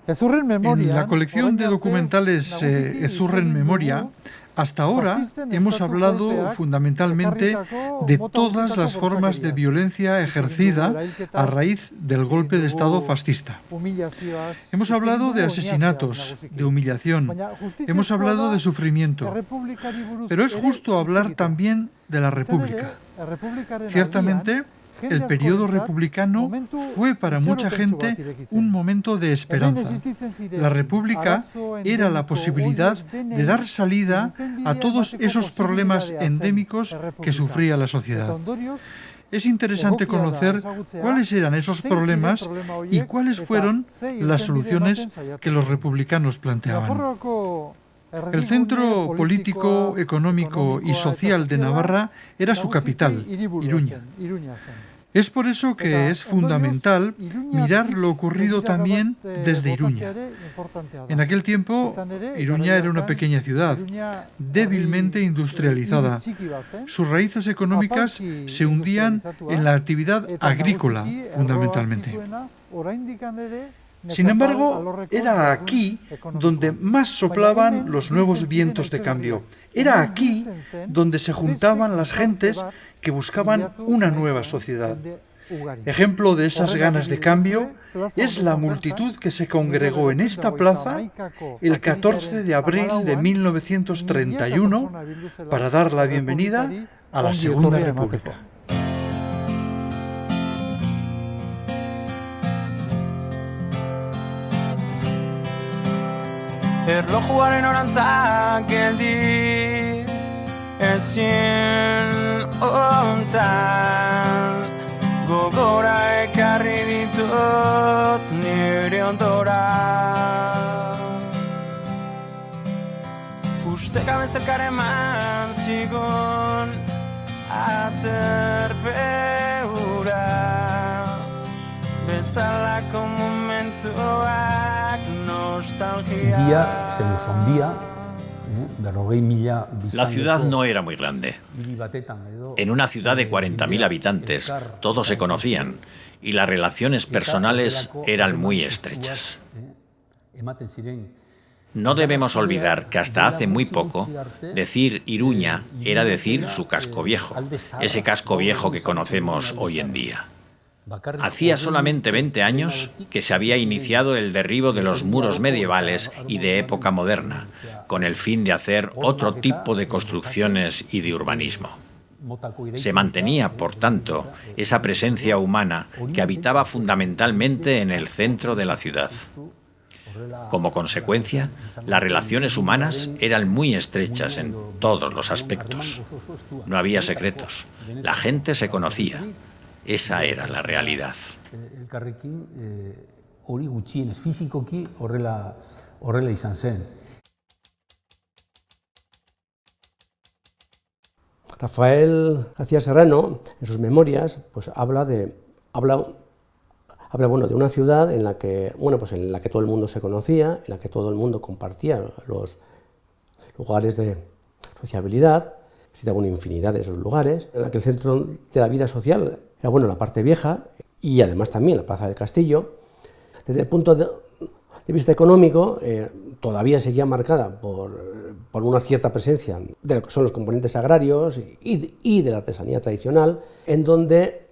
En la colección de documentales Ezurren Memoria, hasta ahora hemos hablado fundamentalmente de todas las formas de violencia ejercida a raíz del golpe de Estado fascista. Hemos hablado de asesinatos, de humillación, hemos hablado de sufrimiento, pero es justo hablar también de la República. Ciertamente, el periodo republicano fue para mucha gente un momento de esperanza. La República era la posibilidad de dar salida a todos esos problemas endémicos que sufría la sociedad. Es interesante conocer cuáles eran esos problemas y cuáles fueron las soluciones que los republicanos planteaban. El centro político, económico y social de Navarra era su capital, Iruña. Es por eso que es fundamental mirar lo ocurrido también desde Iruña. En aquel tiempo, Iruña era una pequeña ciudad, débilmente industrializada. Sus raíces económicas se hundían en la actividad agrícola, fundamentalmente. Sin embargo, era aquí donde más soplaban los nuevos vientos de cambio. Era aquí donde se juntaban las gentes que buscaban una nueva sociedad. Ejemplo de esas ganas de cambio es la multitud que se congregó en esta plaza el 14 de abril de 1931 para dar la bienvenida a la Segunda República. Erlojuaren orantzak geldi ezin ontan gogora ekarri ditut nire ondora Ustekabe zerkare eman zigun aterpeura bezalako momentuak nostalgia. Iria zen zonbia, La ciudad no era muy grande. En una ciudad de 40.000 habitantes, todos se conocían y las relaciones personales eran muy estrechas. No debemos olvidar que hasta hace muy poco, decir Iruña era decir su casco viejo, ese casco viejo que conocemos hoy en día. Hacía solamente 20 años que se había iniciado el derribo de los muros medievales y de época moderna, con el fin de hacer otro tipo de construcciones y de urbanismo. Se mantenía, por tanto, esa presencia humana que habitaba fundamentalmente en el centro de la ciudad. Como consecuencia, las relaciones humanas eran muy estrechas en todos los aspectos. No había secretos, la gente se conocía. Esa era la realidad. Elkarrekin hori gutxienez fisikoki horrela izan zen. Rafael García Serrano, en sus memorias, pues habla de una ciudad en la que, en la que todo el mundo se conocía, en la que todo el mundo compartía los lugares de sociabilidad, cita una infinidad de esos lugares, en la que el centro de la vida social era la parte vieja y además también la Plaza del Castillo. Desde el punto de vista económico, todavía seguía marcada por una cierta presencia de lo que son los componentes agrarios y de la artesanía tradicional, en donde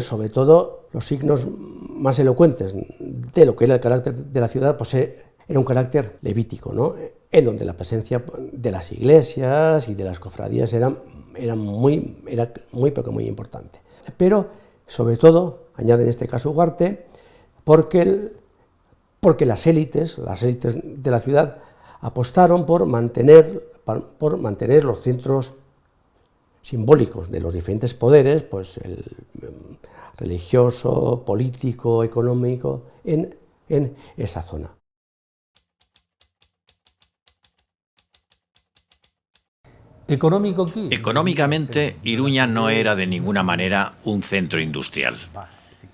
sobre todo los signos más elocuentes de lo que era el carácter de la ciudad pues era un carácter levítico, ¿no? En donde la presencia de las iglesias y de las cofradías era muy importante. Pero, sobre todo, añade en este caso Ugarte, porque las élites de la ciudad apostaron por mantener los centros simbólicos de los diferentes poderes, pues el religioso, político, económico, en esa zona. Económicamente, Iruña no era de ninguna manera un centro industrial.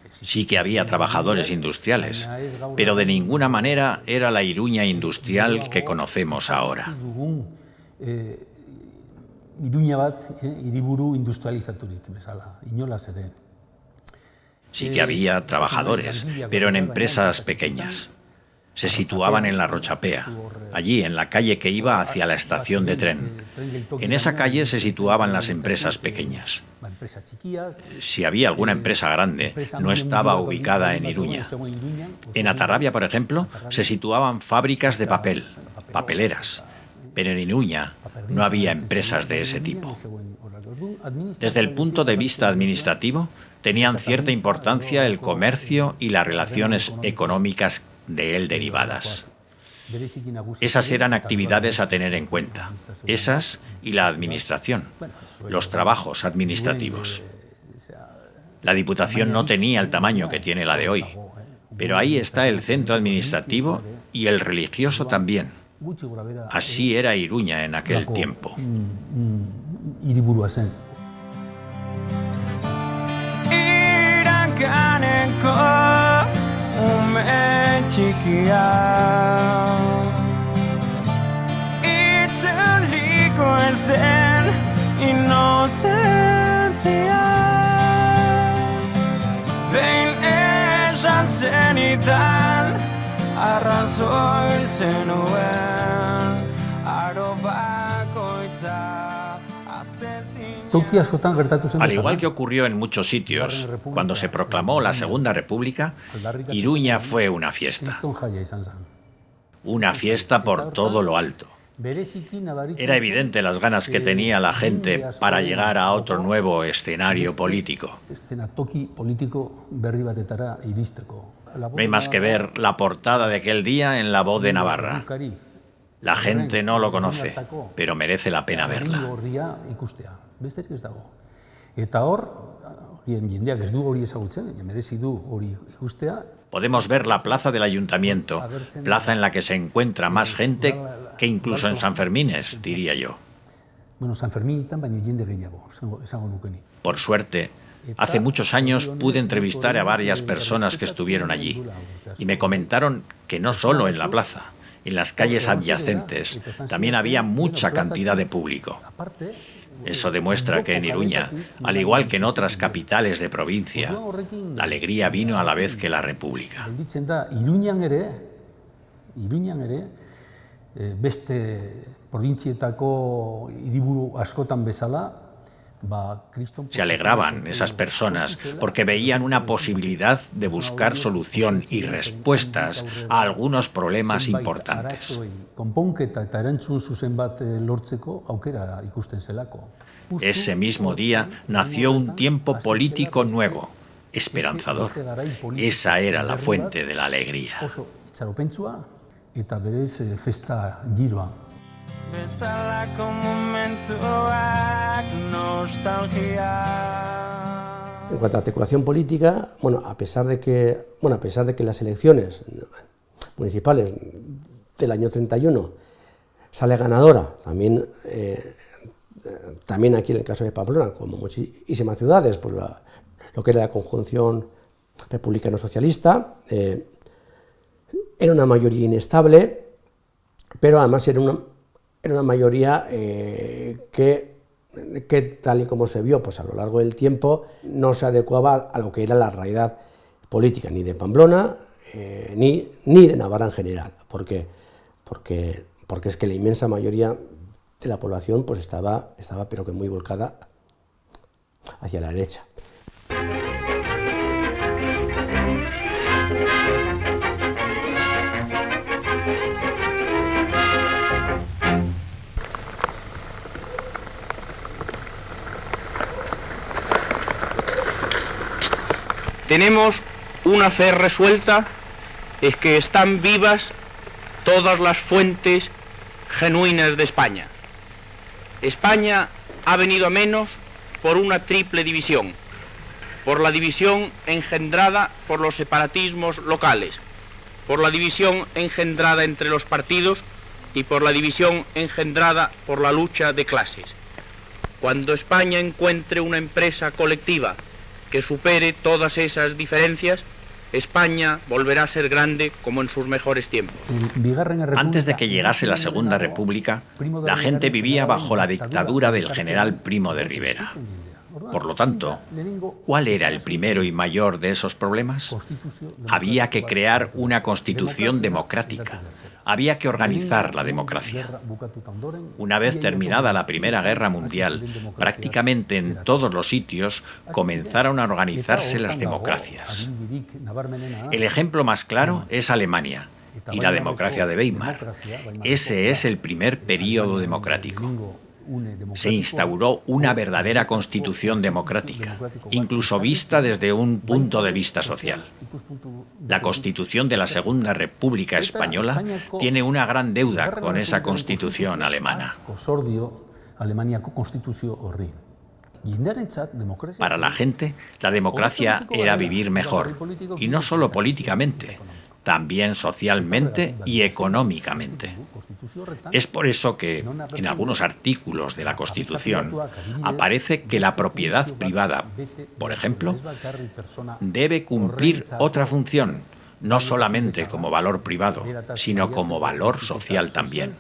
Sí que había trabajadores industriales, pero de ninguna manera era la Iruña industrial que conocemos ahora. Sí que había trabajadores, pero en empresas pequeñas. Se situaban en la Rochapea, allí en la calle que iba hacia la estación de tren. En esa calle se situaban las empresas pequeñas. Si había alguna empresa grande, no estaba ubicada en Iruña. En Atarrabia, por ejemplo, se situaban fábricas de papel, papeleras, pero en Iruña no había empresas de ese tipo. Desde el punto de vista administrativo, tenían cierta importancia el comercio y las relaciones económicas de él derivadas. Esas eran actividades a tener en cuenta, esas y la administración, los trabajos administrativos. La Diputación no tenía el tamaño que tiene la de hoy, pero ahí está el centro administrativo y el religioso también. Así era Iruña en aquel tiempo. Ume txikia itzuliko ez den inozentzia behin esan zenidan arrazoi zenuen aro bakoitza aztezin. Al igual que ocurrió en muchos sitios, cuando se proclamó la Segunda República, Iruña fue una fiesta. Una fiesta por todo lo alto. Era evidente las ganas que tenía la gente para llegar a otro nuevo escenario político. No hay más que ver la portada de aquel día en La Voz de Navarra. La gente no lo conoce, pero merece la pena verla. Podemos ver la plaza del ayuntamiento, plaza en la que se encuentra más gente que incluso en San Fermines, diría yo. Por suerte, hace muchos años pude entrevistar a varias personas que estuvieron allí y me comentaron que no solo en la plaza, en las calles adyacentes también había mucha cantidad de público. Eso demuestra que en Iruña, al igual que en otras capitales de provincia, la alegría vino a la vez que la República. Se alegraban esas personas porque veían una posibilidad de buscar solución y respuestas a algunos problemas importantes. Ese mismo día nació un tiempo político nuevo, esperanzador. Esa era la fuente de la alegría. Bezalako momentuak nostalgia. En cuanto a articulación política, a pesar de que las elecciones municipales del año 31 sale ganadora, también aquí en el caso de Pamplona, como muchísimas ciudades, pues lo que era la conjunción republicano-socialista, era una mayoría inestable, pero además era una mayoría que tal y como se vio pues a lo largo del tiempo, no se adecuaba a lo que era la realidad política ni de Pamplona ni de Navarra en general. ¿Por qué? Porque es que la inmensa mayoría de la población pues estaba pero que muy volcada hacia la derecha. Tenemos una fe resuelta, es que están vivas todas las fuentes genuinas de España. España ha venido a menos por una triple división, por la división engendrada por los separatismos locales, por la división engendrada entre los partidos y por la división engendrada por la lucha de clases. Cuando España encuentre una empresa colectiva que supere todas esas diferencias, España volverá a ser grande como en sus mejores tiempos. Antes de que llegase la Segunda República, la gente vivía bajo la dictadura del general Primo de Rivera. Por lo tanto, ¿cuál era el primero y mayor de esos problemas? Había que crear una constitución democrática. Había que organizar la democracia. Una vez terminada la Primera Guerra Mundial, prácticamente en todos los sitios comenzaron a organizarse las democracias. El ejemplo más claro es Alemania y la democracia de Weimar. Ese es el primer período democrático. Se instauró una verdadera constitución democrática, incluso vista desde un punto de vista social. La Constitución de la Segunda República Española tiene una gran deuda con esa Constitución alemana. Para la gente, la democracia era vivir mejor, y no solo políticamente, también socialmente y económicamente. Es por eso que, en algunos artículos de la Constitución, aparece que la propiedad privada, por ejemplo, debe cumplir otra función, no solamente como valor privado, sino como valor social también.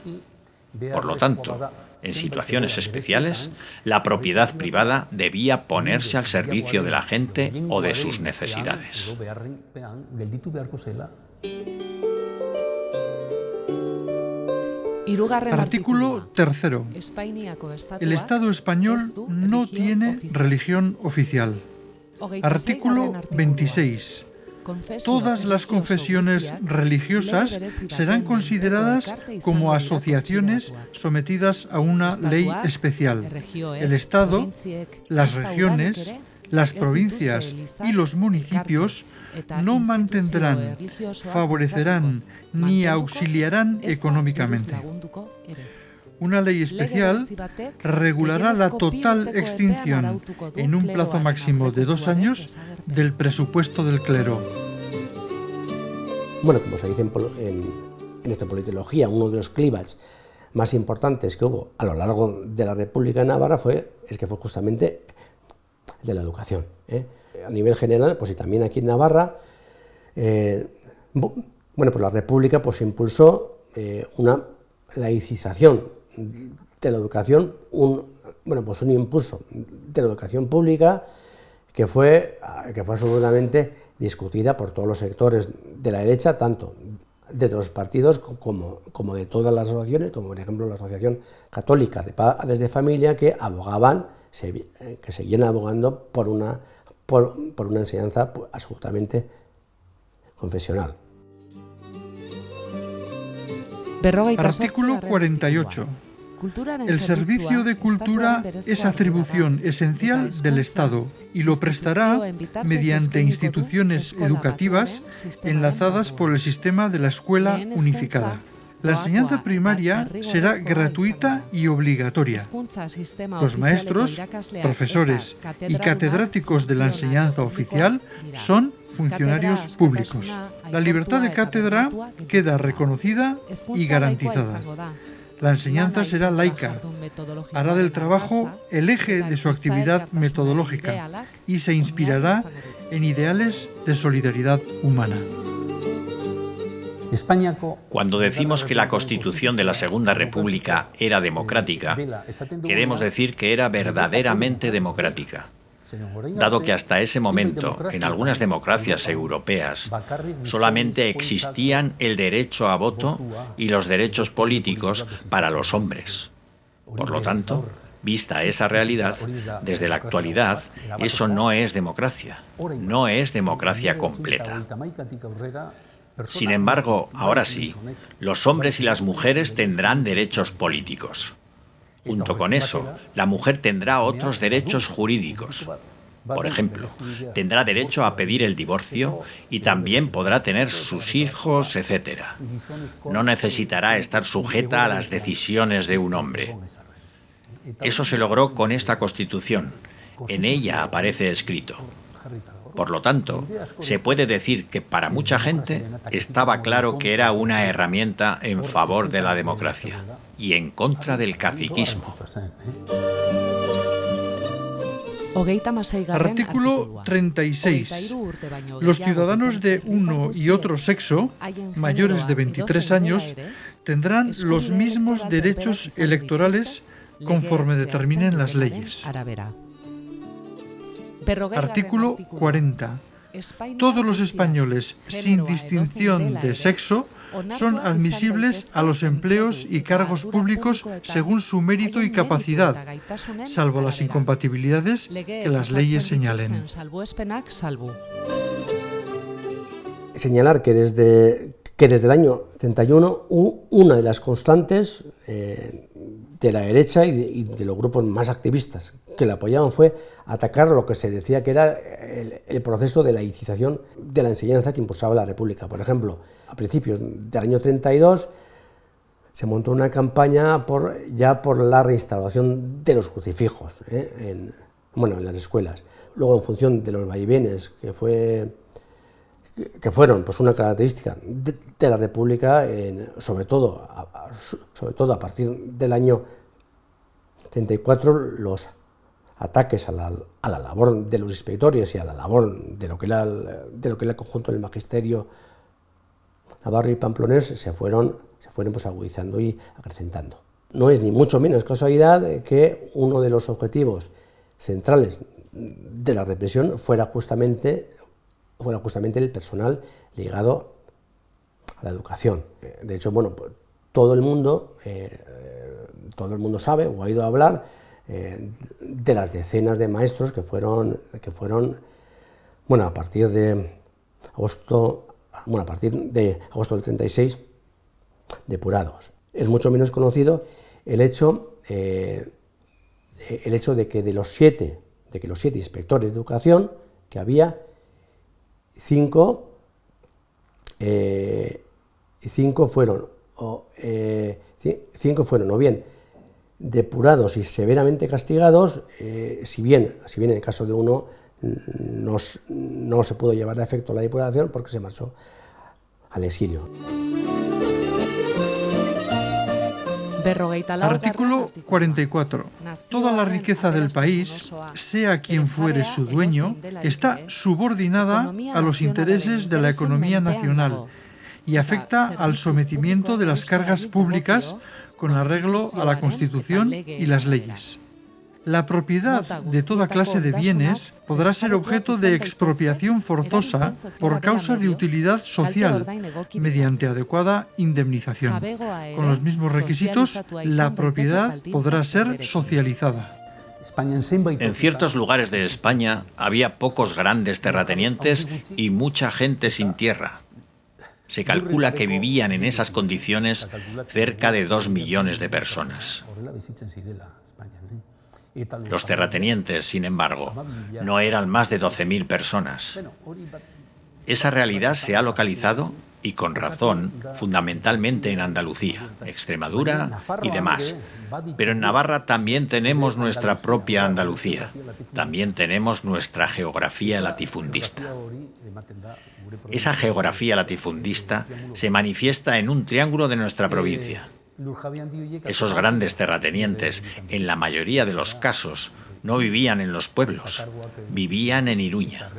Por lo tanto, en situaciones especiales, la propiedad privada debía ponerse al servicio de la gente o de sus necesidades. Artículo 3. El Estado español no tiene religión oficial. Artículo 26. Todas las confesiones religiosas serán consideradas como asociaciones sometidas a una ley especial. El Estado, las regiones, las provincias y los municipios no mantendrán, favorecerán ni auxiliarán económicamente. Una ley especial regulará la total extinción, en un plazo máximo de 2 años, del presupuesto del clero. Bueno, como se dice en esta politología, uno de los clivages más importantes que hubo a lo largo de la República de Navarra fue justamente el de la educación. A nivel general, pues y también aquí en Navarra, pues la República pues impulsó una laicización de la educación, un impulso de la educación pública que fue absolutamente discutida por todos los sectores de la derecha, tanto desde los partidos como de todas las asociaciones, como por ejemplo la Asociación Católica de Padres de Familia, que seguían abogando por una enseñanza absolutamente confesional. Artículo 48. El servicio de cultura es atribución esencial del Estado y lo prestará mediante instituciones educativas enlazadas por el sistema de la escuela unificada. La enseñanza primaria será gratuita y obligatoria. Los maestros, profesores y catedráticos de la enseñanza oficial son funcionarios públicos. La libertad de cátedra queda reconocida y garantizada. La enseñanza será laica, hará del trabajo el eje de su actividad metodológica y se inspirará en ideales de solidaridad humana. Cuando decimos que la Constitución de la Segunda República era democrática, queremos decir que era verdaderamente democrática, dado que hasta ese momento, en algunas democracias europeas, solamente existían el derecho a voto y los derechos políticos para los hombres. Por lo tanto, vista esa realidad, desde la actualidad, eso no es democracia completa. Sin embargo, ahora sí, los hombres y las mujeres tendrán derechos políticos. Junto con eso, la mujer tendrá otros derechos jurídicos. Por ejemplo, tendrá derecho a pedir el divorcio y también podrá tener sus hijos, etc. No necesitará estar sujeta a las decisiones de un hombre. Eso se logró con esta Constitución. En ella aparece escrito. Por lo tanto, se puede decir que para mucha gente estaba claro que era una herramienta en favor de la democracia y en contra del caciquismo. Artículo 36. Los ciudadanos de uno y otro sexo, mayores de 23 años, tendrán los mismos derechos electorales conforme determinen las leyes. Artículo 40. Todos los españoles, sin distinción de sexo, son admisibles a los empleos y cargos públicos según su mérito y capacidad, salvo las incompatibilidades que las leyes señalen. Señalar que desde el año 71 una de las constantes de la derecha y de los grupos más activistas que la apoyaban fue atacar lo que se decía que era el proceso de laicización de la enseñanza que impulsaba la República. Por ejemplo, a principios del año 32 se montó una campaña por la reinstauración de los crucifijos en las escuelas. Luego, en función de los vaivenes que fueron pues una característica de la República, sobre todo a partir del año 34, los ataques a la labor de los inspectores y a la labor de lo que era el conjunto del magisterio navarro y pamplonés se fueron pues agudizando y acrecentando. No es ni mucho menos casualidad que uno de los objetivos centrales de la represión fuera justamente el personal ligado a la educación. De hecho, pues, todo el mundo sabe o ha oído hablar de las decenas de maestros que fueron a partir de agosto del 36 depurados. Es mucho menos conocido el hecho de que de los siete inspectores de educación que había, cinco fueron o bien depurados y severamente castigados, si bien en el caso de uno no se pudo llevar a efecto la depuración porque se marchó al exilio. Artículo 44. Toda la riqueza del país, sea quien fuere su dueño, está subordinada a los intereses de la economía nacional y afecta al sometimiento de las cargas públicas con arreglo a la Constitución y las leyes. La propiedad de toda clase de bienes podrá ser objeto de expropiación forzosa por causa de utilidad social, mediante adecuada indemnización. Con los mismos requisitos, la propiedad podrá ser socializada. En ciertos lugares de España había pocos grandes terratenientes y mucha gente sin tierra. Se calcula que vivían en esas condiciones cerca de 2 millones de personas. Los terratenientes, sin embargo, no eran más de 12.000 personas. Esa realidad se ha localizado, y con razón, fundamentalmente en Andalucía, Extremadura y demás. Pero en Navarra también tenemos nuestra propia Andalucía, también tenemos nuestra geografía latifundista. Esa geografía latifundista se manifiesta en un triángulo de nuestra provincia. Esos grandes terratenientes, en la mayoría de los casos, no vivían en los pueblos, vivían en Iruña.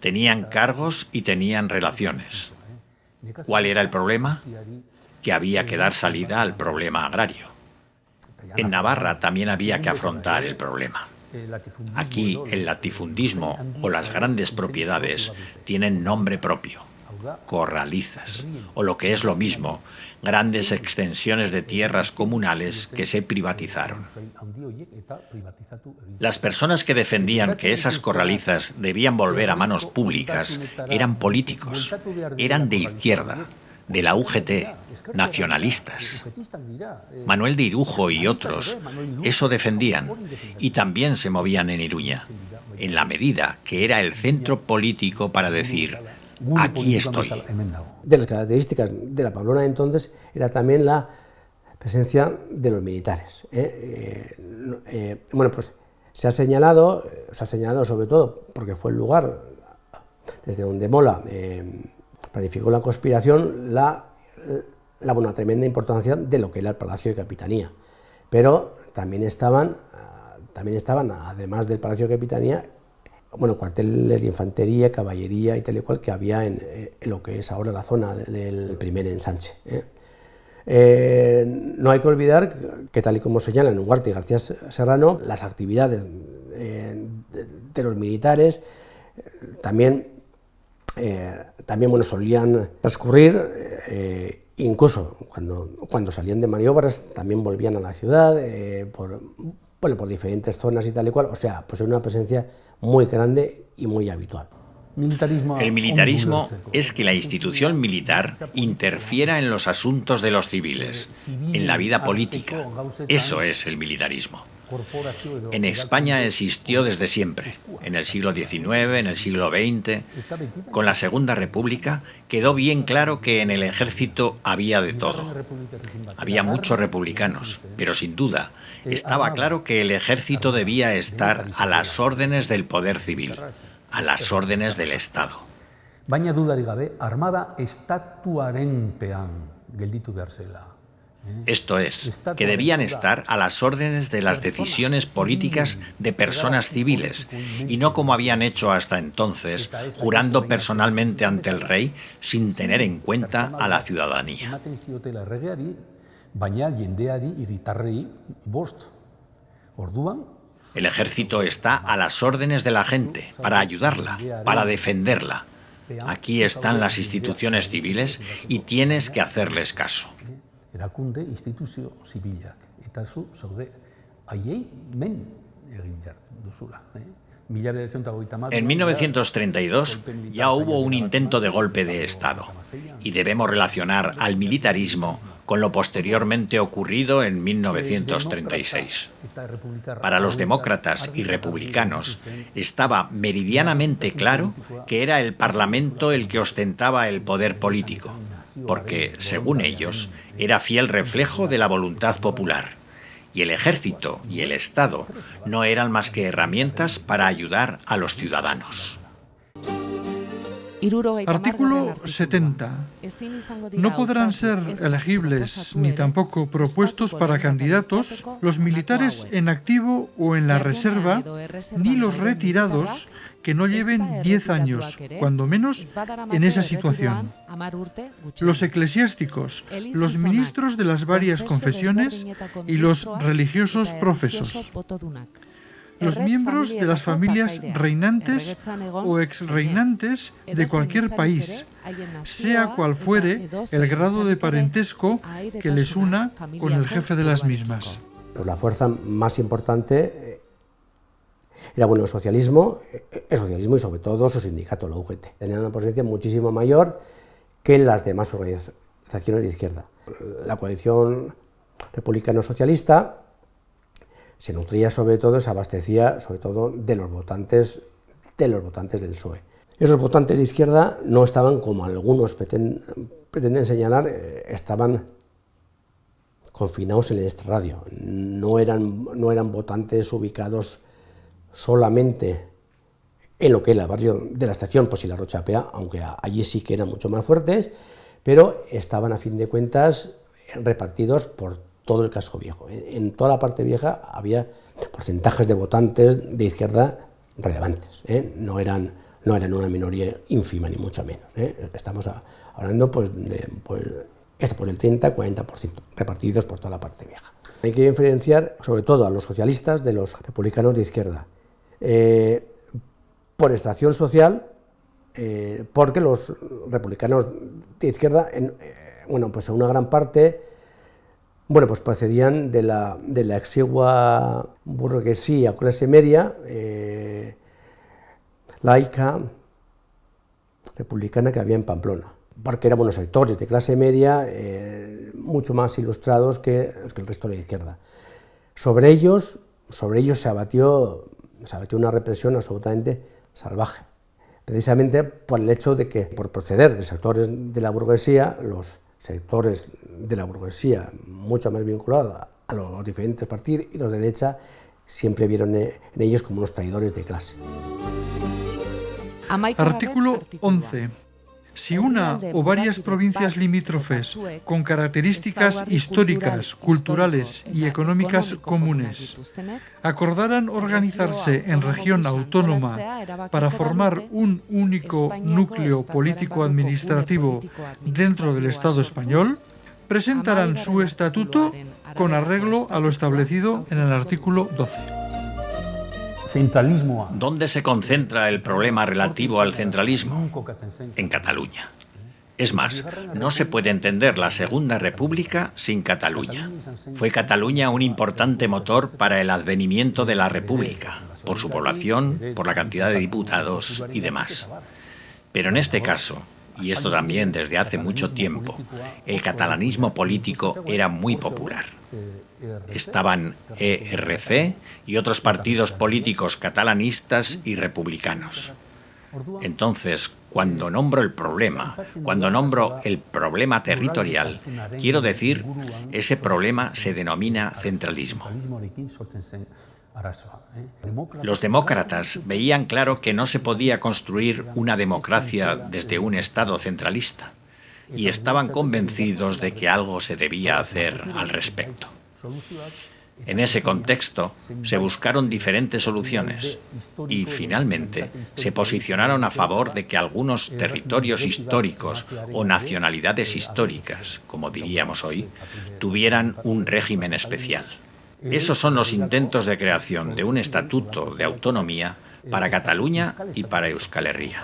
Tenían cargos y tenían relaciones. ¿Cuál era el problema? Que había que dar salida al problema agrario. En Navarra también había que afrontar el problema. Aquí el latifundismo o las grandes propiedades tienen nombre propio: corralizas, o lo que es lo mismo, grandes extensiones de tierras comunales que se privatizaron. Las personas que defendían que esas corralizas debían volver a manos públicas eran políticos, eran de izquierda, de la UGT, nacionalistas. Manuel de Irujo y otros eso defendían, y también se movían en Iruña, en la medida que era el centro político para decir: aquí estoy. De las características de la Pamplona de entonces era también la presencia de los militares. Pues se ha señalado sobre todo porque fue el lugar desde donde Mola planificó la conspiración, una tremenda importancia de lo que era el Palacio de Capitanía. Pero también estaban, además del Palacio de Capitanía, cuarteles de infantería, caballería y tal y cual que había en lo que es ahora la zona del primer ensanche. No hay que olvidar que, tal y como señalan Ugarte y García Serrano, las actividades de los militares también bueno, solían transcurrir, incluso cuando salían de maniobras, también volvían a la ciudad por diferentes zonas y tal y cual, o sea, pues era una presencia muy grande y muy habitual. El militarismo es que la institución militar interfiera en los asuntos de los civiles, en la vida política. Eso es el militarismo. En España existió desde siempre, en el siglo XIX, en el siglo XX. Con la Segunda República quedó bien claro que en el ejército había de todo. Había muchos republicanos, pero sin duda estaba claro que el ejército debía estar a las órdenes del poder civil, a las órdenes del Estado. Baina dudarik gabe, armada estatuarenpean gelditu behar zela. Esto es, que debían estar a las órdenes de las decisiones políticas de personas civiles, y no como habían hecho hasta entonces, jurando personalmente ante el rey sin tener en cuenta a la ciudadanía. El ejército está a las órdenes de la gente, para ayudarla, para defenderla. Aquí están las instituciones civiles y tienes que hacerles caso. Erakunde instituzio zibilak, eta zu zaude haiei men egin behar duzula. En 1932 ya hubo un intento de golpe de Estado y debemos relacionar al militarismo con lo posteriormente ocurrido en 1936. Para los demócratas y republicanos estaba meridianamente claro que era el Parlamento el que ostentaba el poder político, porque, según ellos, era fiel reflejo de la voluntad popular, y el ejército y el Estado no eran más que herramientas para ayudar a los ciudadanos. Artículo 70. No podrán ser elegibles ni tampoco propuestos para candidatos los militares en activo o en la reserva, ni los retirados que no lleven 10 años, cuando menos, en esa situación. Los eclesiásticos, los ministros de las varias confesiones y los religiosos profesos. Los miembros de las familias reinantes o exreinantes de cualquier país, sea cual fuere el grado de parentesco que les una con el jefe de las mismas. Pues la fuerza más importante era el socialismo y sobre todo su sindicato, la UGT. Tenía una presencia muchísimo mayor que las demás organizaciones de izquierda. La coalición republicano-socialista se nutría sobre todo, se abastecía sobre todo de los votantes del PSOE. Esos votantes de izquierda no estaban, como algunos pretenden señalar, estaban confinados en el extrarradio. No eran votantes ubicados solamente en lo que es el barrio de la Estación, pues y la Rochapea, aunque allí sí que eran mucho más fuertes, pero estaban a fin de cuentas repartidos por todo el casco viejo. En toda la parte vieja había porcentajes de votantes de izquierda relevantes, no eran una minoría ínfima ni mucho menos. Estamos hablando pues por el 30-40% repartidos por toda la parte vieja. Hay que diferenciar sobre todo a los socialistas de los republicanos de izquierda. Por extracción social, porque los republicanos de izquierda, pues en una gran parte, pues procedían de la exigua burguesía, clase media, laica, republicana que había en Pamplona, porque eran buenos sectores de clase media mucho más ilustrados que el resto de la izquierda. Sobre ellos se abatió una represión absolutamente salvaje, precisamente por el hecho de que, por proceder de sectores de la burguesía, los sectores de la burguesía mucho más vinculados a los diferentes partidos y los de derecha siempre vieron en ellos como unos traidores de clase. Artículo 11. Si una o varias provincias limítrofes con características históricas, culturales y económicas comunes acordaran organizarse en región autónoma para formar un único núcleo político-administrativo dentro del Estado español, presentarán su estatuto con arreglo a lo establecido en el artículo 12. ¿Dónde se concentra el problema relativo al centralismo? En Cataluña. Es más, no se puede entender la Segunda República sin Cataluña. Fue Cataluña un importante motor para el advenimiento de la República, por su población, por la cantidad de diputados y demás. Pero en este caso, y esto también desde hace mucho tiempo, el catalanismo político era muy popular. Estaban ERC y otros partidos políticos catalanistas y republicanos. Entonces, cuando nombro el problema territorial, quiero decir, ese problema se denomina centralismo. Los demócratas veían claro que no se podía construir una democracia desde un Estado centralista y estaban convencidos de que algo se debía hacer al respecto. En ese contexto se buscaron diferentes soluciones y finalmente se posicionaron a favor de que algunos territorios históricos o nacionalidades históricas, como diríamos hoy, tuvieran un régimen especial. Esos son los intentos de creación de un estatuto de autonomía para Cataluña y para Euskal Herria.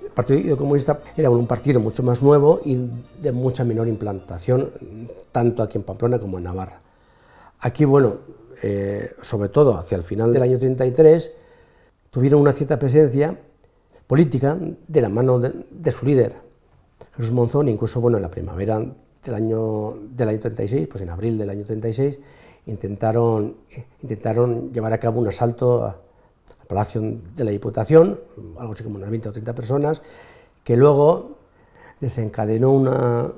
El Partido Comunista era un partido mucho más nuevo y de mucha menor implantación, tanto aquí en Pamplona como en Navarra. Aquí, bueno, sobre todo hacia el final del año 33, tuvieron una cierta presencia política de la mano de su líder, Jesús Monzón. Incluso, bueno, en la primavera del año 36, pues en abril del año 36, intentaron llevar a cabo un asalto al Palacio de la Diputación, algo así como unas 20 o 30 personas, que luego desencadenó una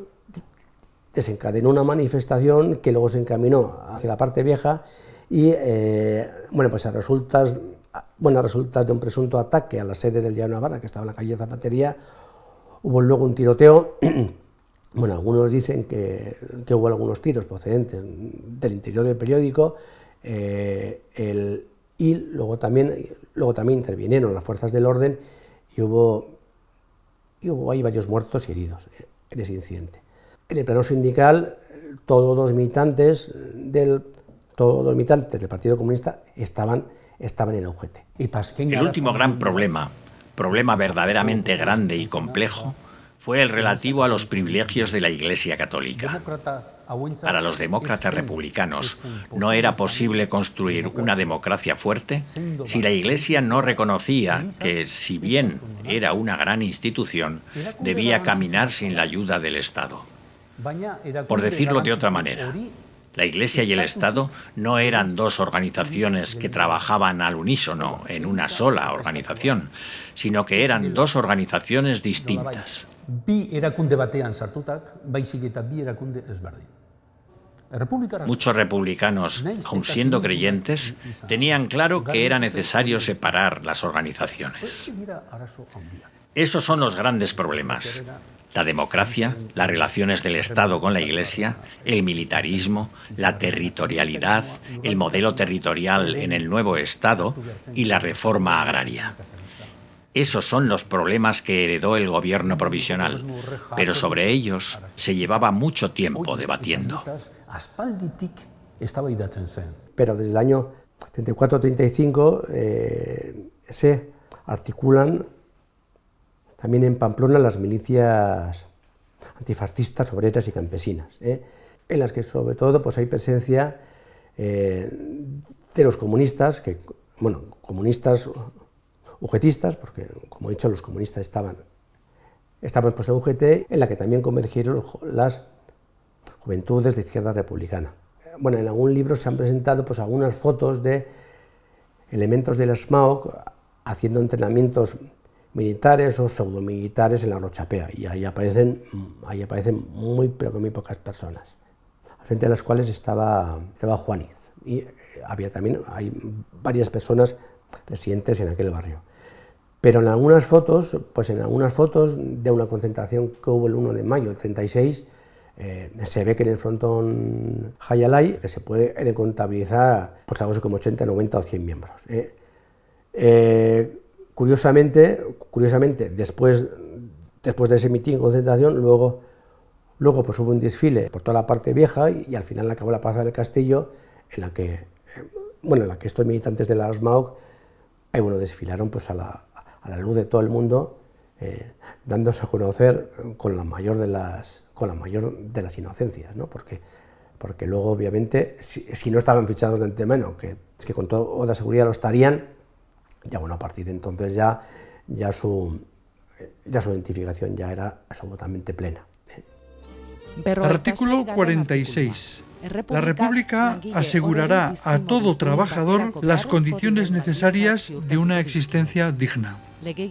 manifestación que luego se encaminó hacia la parte vieja y, bueno, pues a resultas de un presunto ataque a la sede del Diario de Navarra, que estaba en la calle Zapatería, hubo luego un tiroteo. Bueno, algunos dicen que hubo algunos tiros procedentes del interior del periódico, y luego también intervinieron las fuerzas del orden y hubo ahí varios muertos y heridos en ese incidente. En el plano sindical, todos los militantes del Partido Comunista estaban en el UGT. El último gran problema verdaderamente grande y complejo, fue el relativo a los privilegios de la Iglesia Católica. Para los demócratas republicanos no era posible construir una democracia fuerte si la Iglesia no reconocía que, si bien era una gran institución, debía caminar sin la ayuda del Estado. Por decirlo de otra manera, la Iglesia y el Estado no eran dos organizaciones que trabajaban al unísono en una sola organización, sino que eran dos organizaciones distintas. Muchos republicanos, aun siendo creyentes, tenían claro que era necesario separar las organizaciones. Esos son los grandes problemas: la democracia, las relaciones del Estado con la Iglesia, el militarismo, la territorialidad, el modelo territorial en el nuevo Estado y la reforma agraria. Esos son los problemas que heredó el gobierno provisional, pero sobre ellos se llevaba mucho tiempo debatiendo. Pero desde el año 34-35 se articulan también en Pamplona las milicias antifascistas, obreras y campesinas, en las que sobre todo pues hay presencia de los comunistas, comunistas ugetistas, porque como he dicho los comunistas estaban pues en la UGT, en la que también convergieron las juventudes de izquierda republicana. Bueno, en algún libro se han presentado pues algunas fotos de elementos del SMAOC haciendo entrenamientos militares o pseudomilitares en la Rochapea, y ahí aparecen muy, pero que muy pocas personas, al frente de las cuales estaba Juaniz, y hay varias personas residentes en aquel barrio. Pero en algunas fotos de una concentración que hubo el 1 de mayo del 36, se ve que en el frontón Jayalay que se puede contabilizar pues algo así como 80, 90 o 100 miembros. Curiosamente, después de ese mitin en concentración, luego pues hubo un desfile por toda la parte vieja y al final acabó la Plaza del Castillo, en la que estos militantes de la OSMAOC desfilaron pues a la luz de todo el mundo, dándose a conocer con la mayor de las inocencias, ¿no? Porque luego, obviamente, si no estaban fichados de antemano, que es que con toda seguridad lo estarían, ya a partir de entonces ya su identificación ya era absolutamente plena. Artículo 46. La República asegurará a todo trabajador las condiciones necesarias de una existencia digna.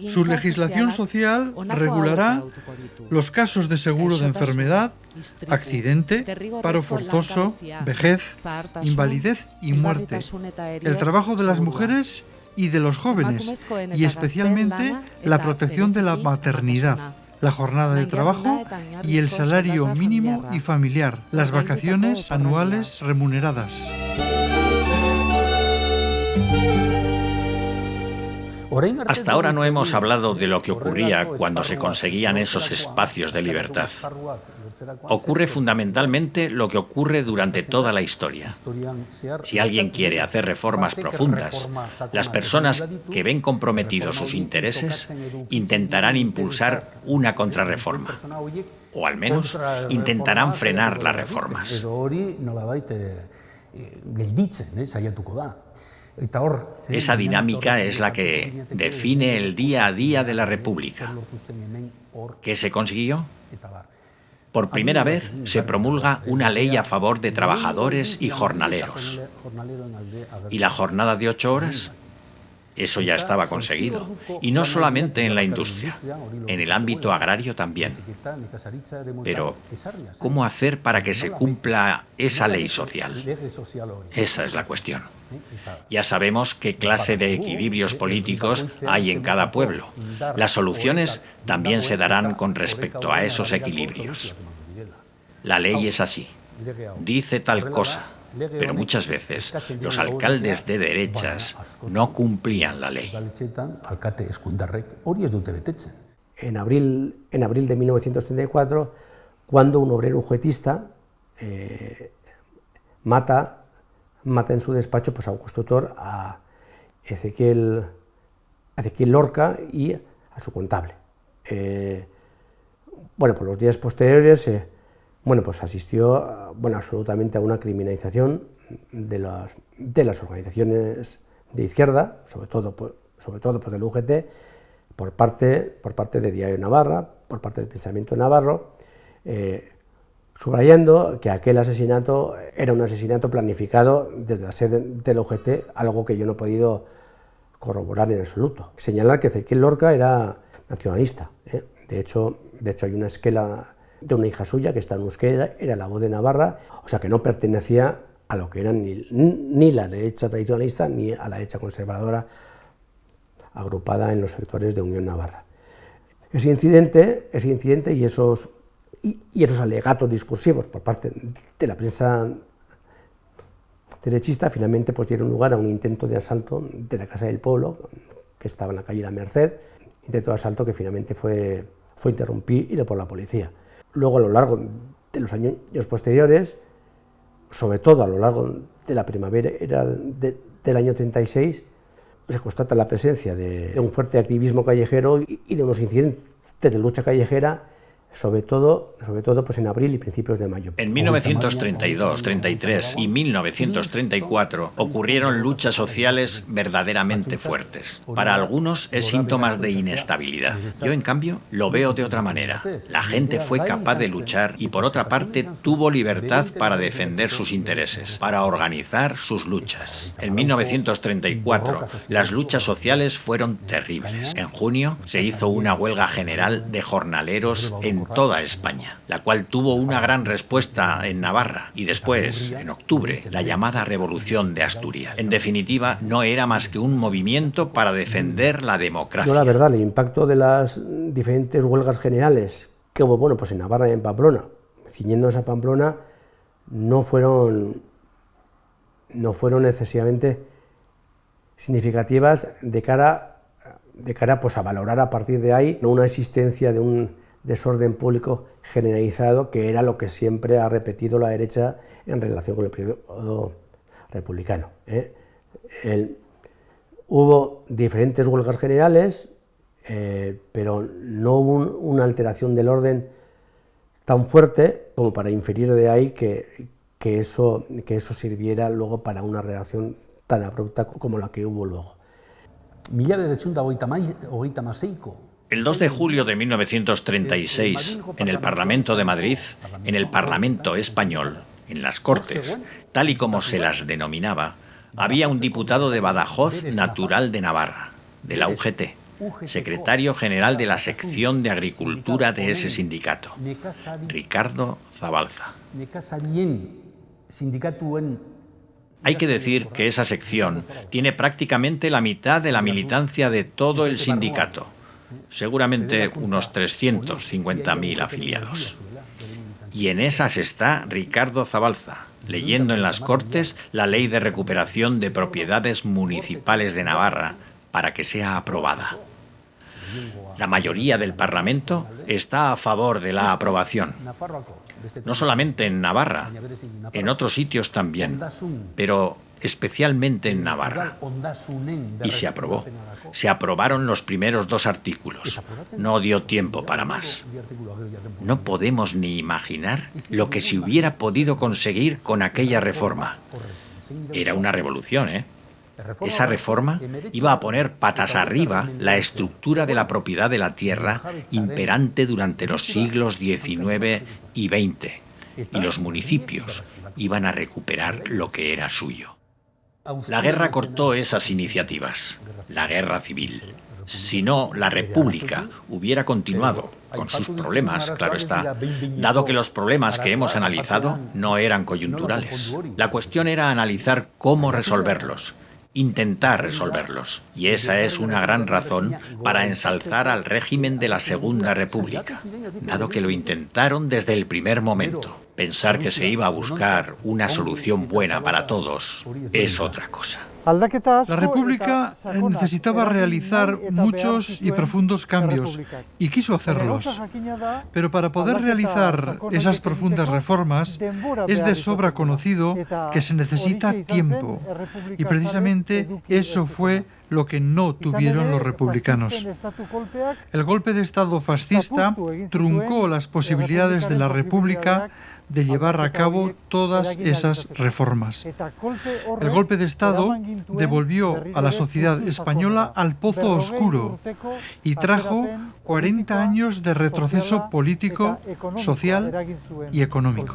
Su legislación social regulará los casos de seguro de enfermedad, accidente, paro forzoso, vejez, invalidez y muerte, el trabajo de las mujeres y de los jóvenes, y especialmente la protección de la maternidad, la jornada de trabajo y el salario mínimo y familiar, las vacaciones anuales remuneradas. Hasta ahora no hemos hablado de lo que ocurría cuando se conseguían esos espacios de libertad. Ocurre fundamentalmente lo que ocurre durante toda la historia. Si alguien quiere hacer reformas profundas, las personas que ven comprometidos sus intereses intentarán impulsar una contrarreforma, o al menos intentarán frenar las reformas. Esa dinámica es la que define el día a día de la República. ¿Qué se consiguió? Por primera vez se promulga una ley a favor de trabajadores y jornaleros. ¿Y la jornada de 8 horas? Eso ya estaba conseguido, y no solamente en la industria, en el ámbito agrario también. Pero, ¿cómo hacer para que se cumpla esa ley social? Esa es la cuestión. Ya sabemos qué clase de equilibrios políticos hay en cada pueblo. Las soluciones también se darán con respecto a esos equilibrios. La ley es así. Dice tal cosa. Pero muchas veces los alcaldes de derechas no cumplían la ley. En abril de 1934, cuando un obrero ujetista mata en su despacho pues, a un constructor, a Ezequiel Lorca y a su contable. Por los días posteriores pues asistió absolutamente a una criminalización de las organizaciones de izquierda, sobre todo del UGT, por parte de Diario Navarra, por parte del Pensamiento Navarro, subrayando que aquel asesinato era un asesinato planificado desde la sede del UGT, algo que yo no he podido corroborar en absoluto. Señalar que Ezequiel Lorca era nacionalista. De hecho hay una esquela de una hija suya que está en Euskera, era la voz de Navarra, o sea que no pertenecía a lo que era ni la derecha tradicionalista ni a la derecha conservadora agrupada en los sectores de Unión Navarra. Ese incidente y esos alegatos discursivos por parte de la prensa derechista finalmente pues dieron lugar a un intento de asalto de la Casa del Pueblo, que estaba en la calle La Merced, intento de asalto que finalmente fue interrumpido por la policía. Luego, a lo largo de los años posteriores, sobre todo a lo largo de la primavera del año 36, se constata la presencia de un fuerte activismo callejero y de unos incidentes de lucha callejera sobre todo pues en abril y principios de mayo. En 1932, 33 y 1934 ocurrieron luchas sociales verdaderamente fuertes. Para algunos es síntomas de inestabilidad. Yo, en cambio, lo veo de otra manera. La gente fue capaz de luchar y, por otra parte, tuvo libertad para defender sus intereses, para organizar sus luchas. En 1934, las luchas sociales fueron terribles. En junio se hizo una huelga general de jornaleros en toda España, la cual tuvo una gran respuesta en Navarra y después, en octubre, la llamada Revolución de Asturias. En definitiva, no era más que un movimiento para defender la democracia. No, la verdad, el impacto de las diferentes huelgas generales que hubo, bueno, pues en Navarra y en Pamplona, ciñéndose a Pamplona, no fueron excesivamente significativas de cara pues a valorar a partir de ahí una existencia de un desorden público generalizado, que era lo que siempre ha repetido la derecha en relación con el periodo republicano. Hubo diferentes huelgas generales, pero no hubo una alteración del orden tan fuerte como para inferir de ahí que eso sirviera luego para una reacción tan abrupta como la que hubo luego. El 2 de julio de 1936, en el Parlamento de Madrid, en el Parlamento español, en las Cortes, tal y como se las denominaba, había un diputado de Badajoz natural de Navarra, de la UGT, secretario general de la sección de Agricultura de ese sindicato, Ricardo Zabalza. Hay que decir que esa sección tiene prácticamente la mitad de la militancia de todo el sindicato, seguramente unos 350.000 afiliados. Y en esas está Ricardo Zabalza, leyendo en las Cortes la Ley de Recuperación de Propiedades Municipales de Navarra para que sea aprobada. La mayoría del Parlamento está a favor de la aprobación. No solamente en Navarra, en otros sitios también, pero especialmente en Navarra. Y se aprobó. Se aprobaron los primeros 2 artículos. No dio tiempo para más. No podemos ni imaginar lo que se hubiera podido conseguir con aquella reforma. Era una revolución, ¿eh? Esa reforma iba a poner patas arriba la estructura de la propiedad de la tierra imperante durante los siglos XIX y XX, y los municipios iban a recuperar lo que era suyo. La guerra cortó esas iniciativas, la guerra civil. Si no, la República hubiera continuado con sus problemas, claro está, dado que los problemas que hemos analizado no eran coyunturales. La cuestión era analizar cómo resolverlos, intentar resolverlos. Y esa es una gran razón para ensalzar al régimen de la Segunda República, dado que lo intentaron desde el primer momento. Pensar que se iba a buscar una solución buena para todos es otra cosa. La República necesitaba realizar muchos y profundos cambios, y quiso hacerlos. Pero para poder realizar esas profundas reformas, es de sobra conocido que se necesita tiempo. Y precisamente eso fue lo que no tuvieron los republicanos. El golpe de Estado fascista truncó las posibilidades de la República de llevar a cabo todas esas reformas. El golpe de Estado devolvió a la sociedad española al pozo oscuro y trajo 40 años de retroceso político, social y económico.